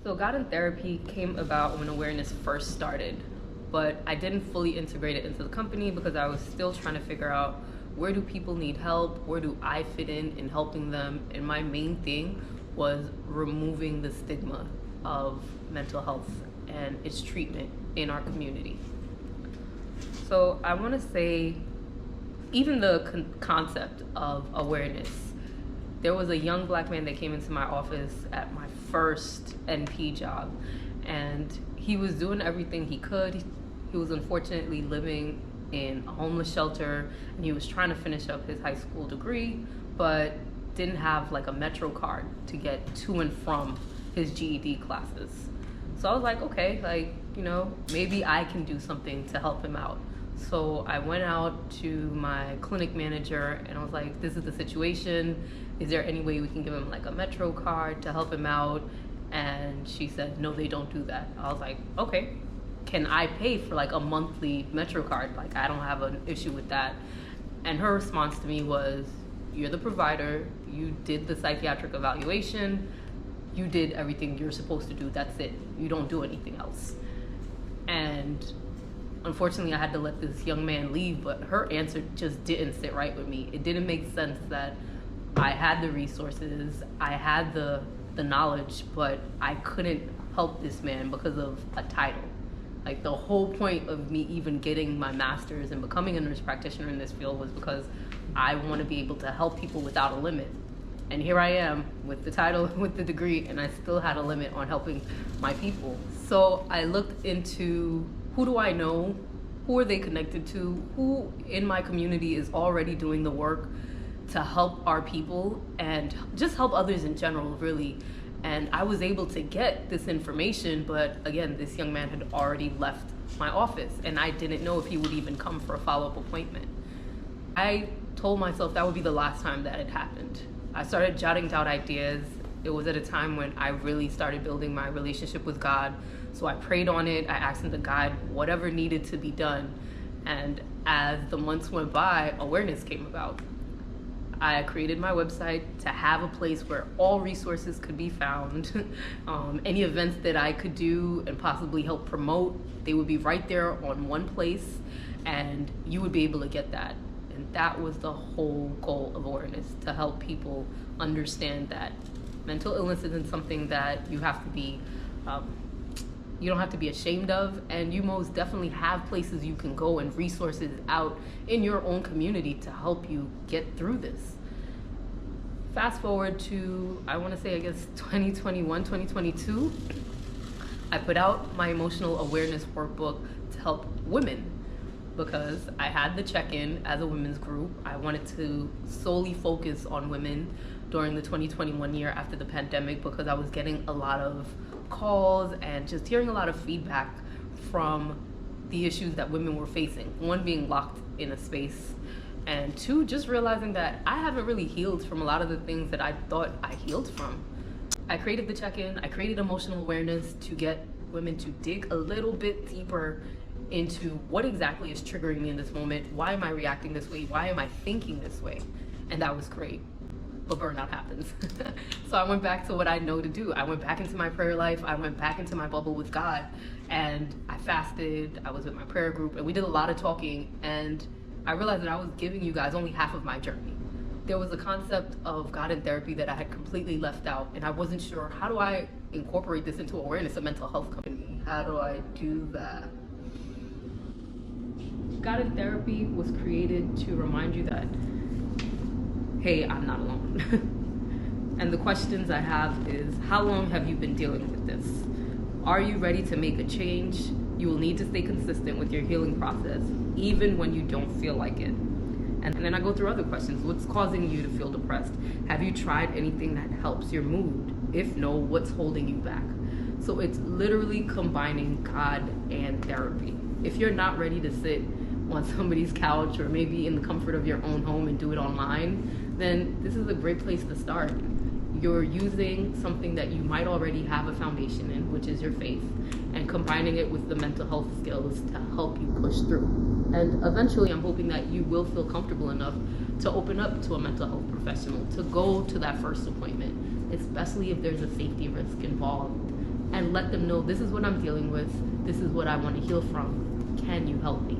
So God in Therapy came about when awareness first started, but I didn't fully integrate it into the company because I was still trying to figure out where do people need help, where do I fit in helping them, and my main thing was removing the stigma of mental health and its treatment in our community. So I want to say, even the concept of awareness, there was a young black man that came into my office at my first NP job, and he was doing everything he could. He was unfortunately living in a homeless shelter, and he was trying to finish up his high school degree, but didn't have like a Metro card to get to and from his GED classes. So I was like, okay, maybe I can do something to help him out. So I went out to my clinic manager and I was like, this is the situation. Is there any way we can give him like a Metro card to help him out? And she said, no, they don't do that. I was like, okay, can I pay for like a monthly Metro card? Like, I don't have an issue with that. And her response to me was, you're the provider, you did the psychiatric evaluation, you did everything you're supposed to do, that's it. You don't do anything else. And unfortunately, I had to let this young man leave, but her answer just didn't sit right with me. It didn't make sense that I had the resources, I had the knowledge, but I couldn't help this man because of a title. Like, the whole point of me even getting my master's and becoming a nurse practitioner in this field was because I want to be able to help people without a limit. And here I am with the title, with the degree, and I still had a limit on helping my people. So I looked into, who do I know? Who are they connected to? Who in my community is already doing the work to help our people and just help others in general, really? And I was able to get this information, but again, this young man had already left my office and I didn't know if he would even come for a follow-up appointment. I told myself that would be the last time that it happened. I started jotting down ideas. It was at a time when I really started building my relationship with God. So I prayed on it. I asked him to guide whatever needed to be done. And as the months went by, awareness came about. I created my website to have a place where all resources could be found. Any events that I could do and possibly help promote, they would be right there on one place, and you would be able to get that. And that was the whole goal of awareness, to help people understand that mental illness isn't something that you have to be, you don't have to be ashamed of, and you most definitely have places you can go and resources out in your own community to help you get through this. Fast forward to, I want to say, 2021, 2022, I put out my emotional awareness workbook to help women, because I had the check-in as a women's group. I wanted to solely focus on women during the 2021 year after the pandemic, because I was getting a lot of calls and just hearing a lot of feedback from the issues that women were facing. One, being locked in a space, and two, just realizing that I haven't really healed from a lot of the things that I thought I healed from. I created the check-in, I created emotional awareness to get women to dig a little bit deeper into what exactly is triggering me in this moment. Why am I reacting this way? Why am I thinking this way? And that was great. But burnout happens. So I went back to what I know to do. I went back into my prayer life. I went back into my bubble with God, and I fasted. I was with my prayer group, and we did a lot of talking, and I realized that I was giving you guys only half of my journey. There was a concept of God in Therapy that I had completely left out, and I wasn't sure, how do I incorporate this into awareness of mental health company? How do I do that? God in Therapy was created to remind you that, hey, I'm not alone. And the questions I have is, how long have you been dealing with this? Are you ready to make a change? You will need to stay consistent with your healing process, even when you don't feel like it. And then I go through other questions. What's causing you to feel depressed? Have you tried anything that helps your mood? If no, what's holding you back? So it's literally combining God and therapy. If you're not ready to sit on somebody's couch or maybe in the comfort of your own home and do it online, then this is a great place to start. You're using something that you might already have a foundation in, which is your faith, and combining it with the mental health skills to help you push through. And eventually, I'm hoping that you will feel comfortable enough to open up to a mental health professional, to go to that first appointment, especially if there's a safety risk involved. And and let them know, this is what I'm dealing with, this is what I want to heal from, can you help me?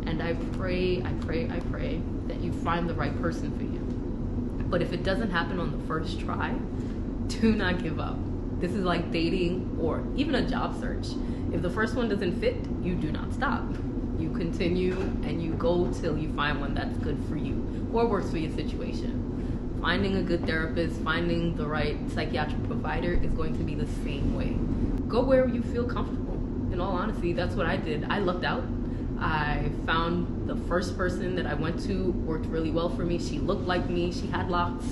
And I pray that you find the right person for you. But if it doesn't happen on the first try, do not give up. This is like dating or even a job search. If the first one doesn't fit, you do not stop. You continue and you go till you find one that's good for you or works for your situation. Finding a good therapist, finding the right psychiatric provider is going to be the same way. Go where you feel comfortable. In all honesty, that's what I did. I lucked out. I found the first person that I went to worked really well for me. She looked like me, she had locks,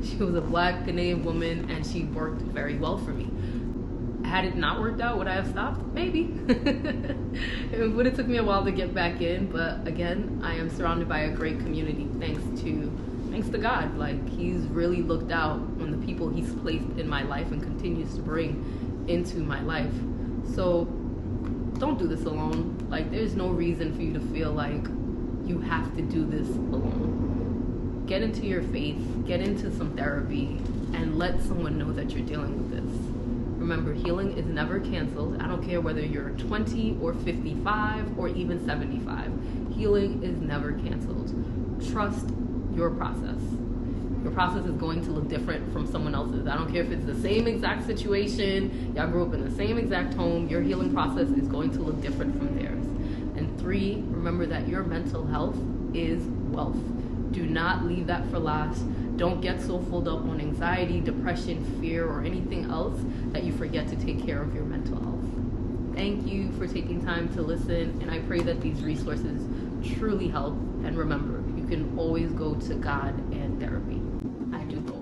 she was a Black Ghanaian woman, and she worked very well for me. Had it not worked out, would I have stopped? Maybe. It would have took me a while to get back in, but again, I am surrounded by a great community thanks to God. Like, he's really looked out on the people he's placed in my life and continues to bring into my life. So don't do this alone. Like, there's no reason for you to feel like you have to do this alone. Get into your faith, get into some therapy, and let someone know that you're dealing with this. Remember, healing is never canceled. I don't care whether you're 20 or 55 or even 75. Healing is never canceled. Trust your process. Your process is going to look different from someone else's. I don't care if it's the same exact situation, y'all grew up in the same exact home, your healing process is going to look different from theirs. And 3, remember that your mental health is wealth. Do not leave that for last. Don't get so filled up on anxiety, depression, fear, or anything else that you forget to take care of your mental health. Thank you for taking time to listen, and I pray that these resources truly help. And remember, you can always go to God and therapy. I do both.